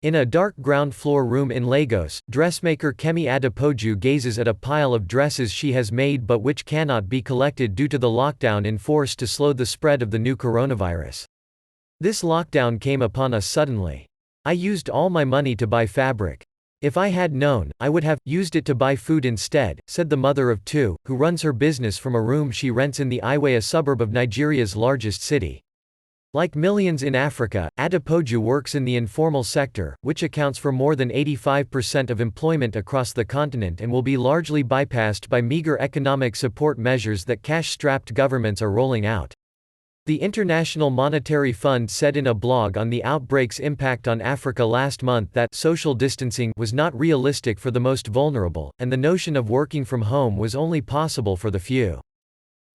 In a dark ground-floor room in Lagos, dressmaker Kemi Adepoju gazes at a pile of dresses she has made but which cannot be collected due to the lockdown in force to slow the spread of the new coronavirus. This lockdown came upon us suddenly. I used all my money to buy fabric. If I had known, I would have used it to buy food instead, said the mother of two, who runs her business from a room she rents in the Iwe, a suburb of Nigeria's largest city. Like millions in Africa, Adepoju works in the informal sector, which accounts for more than 85% of employment across the continent and will be largely bypassed by meager economic support measures that cash-strapped governments are rolling out. The International Monetary Fund said in a blog on the outbreak's impact on Africa last month that social distancing was not realistic for the most vulnerable, and the notion of working from home was only possible for the few.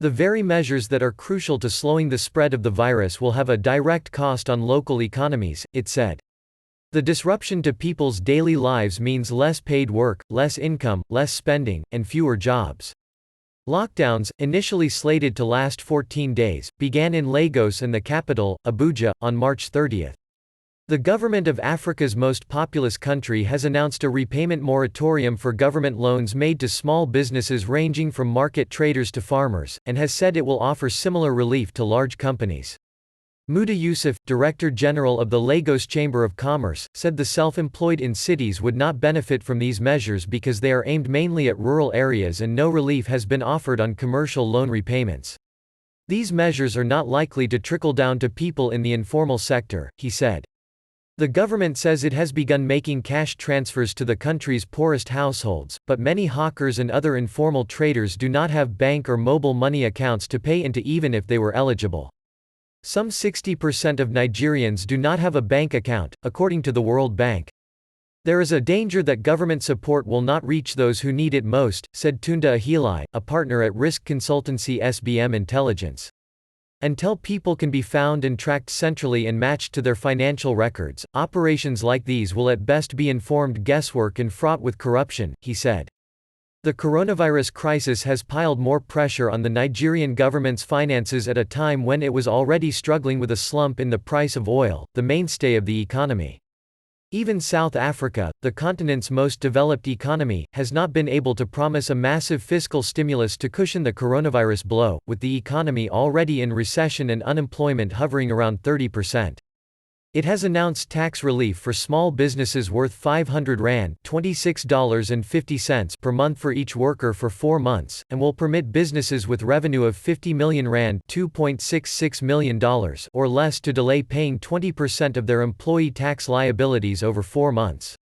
The very measures that are crucial to slowing the spread of the virus will have a direct cost on local economies, it said. The disruption to people's daily lives means less paid work, less income, less spending, and fewer jobs. Lockdowns, initially slated to last 14 days, began in Lagos and the capital, Abuja, on March 30. The government of Africa's most populous country has announced a repayment moratorium for government loans made to small businesses ranging from market traders to farmers, and has said it will offer similar relief to large companies. Muda Yusuf, Director General of the Lagos Chamber of Commerce, said the self-employed in cities would not benefit from these measures because they are aimed mainly at rural areas and no relief has been offered on commercial loan repayments. These measures are not likely to trickle down to people in the informal sector, he said. The government says it has begun making cash transfers to the country's poorest households, but many hawkers and other informal traders do not have bank or mobile money accounts to pay into even if they were eligible. Some 60% of Nigerians do not have a bank account, according to the World Bank. There is a danger that government support will not reach those who need it most, said Tunda Ahilai, a partner at risk consultancy SBM Intelligence. Until people can be found and tracked centrally and matched to their financial records, operations like these will at best be informed guesswork and fraught with corruption, he said. The coronavirus crisis has piled more pressure on the Nigerian government's finances at a time when it was already struggling with a slump in the price of oil, the mainstay of the economy. Even South Africa, the continent's most developed economy, has not been able to promise a massive fiscal stimulus to cushion the coronavirus blow, with the economy already in recession and unemployment hovering around 30%. It has announced tax relief for small businesses worth 500 Rand ($26.50) per month for each worker for 4 months, and will permit businesses with revenue of 50 million Rand ($2.66 million) or less to delay paying 20% of their employee tax liabilities over 4 months.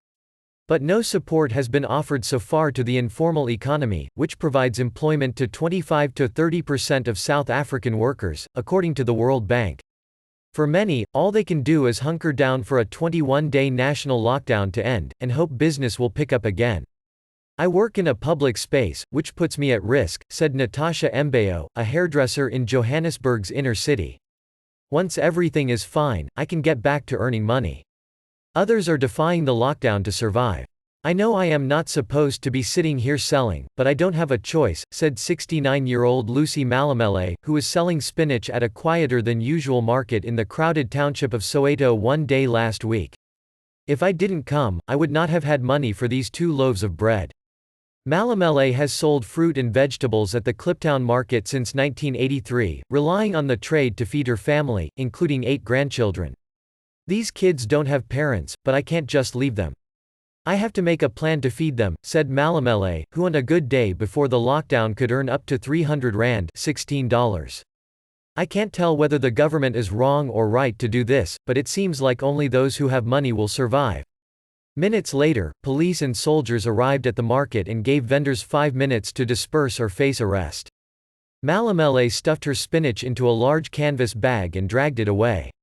But no support has been offered so far to the informal economy, which provides employment to 25 to 30% of South African workers, according to the World Bank. For many, all they can do is hunker down for a 21-day national lockdown to end, and hope business will pick up again. I work in a public space, which puts me at risk, said Natasha Mbayo, a hairdresser in Johannesburg's inner city. Once everything is fine, I can get back to earning money. Others are defying the lockdown to survive. I know I am not supposed to be sitting here selling, but I don't have a choice, said 69-year-old Lucy Malamele, who was selling spinach at a quieter-than-usual market in the crowded township of Soweto one day last week. If I didn't come, I would not have had money for these 2 loaves of bread. Malamele has sold fruit and vegetables at the Kliptown market since 1983, relying on the trade to feed her family, including 8 grandchildren. These kids don't have parents, but I can't just leave them. I have to make a plan to feed them, said Malamele, who on a good day before the lockdown could earn up to 300 Rand $16. I can't tell whether the government is wrong or right to do this, but it seems like only those who have money will survive. Minutes later, police and soldiers arrived at the market and gave vendors 5 minutes to disperse or face arrest. Malamele stuffed her spinach into a large canvas bag and dragged it away.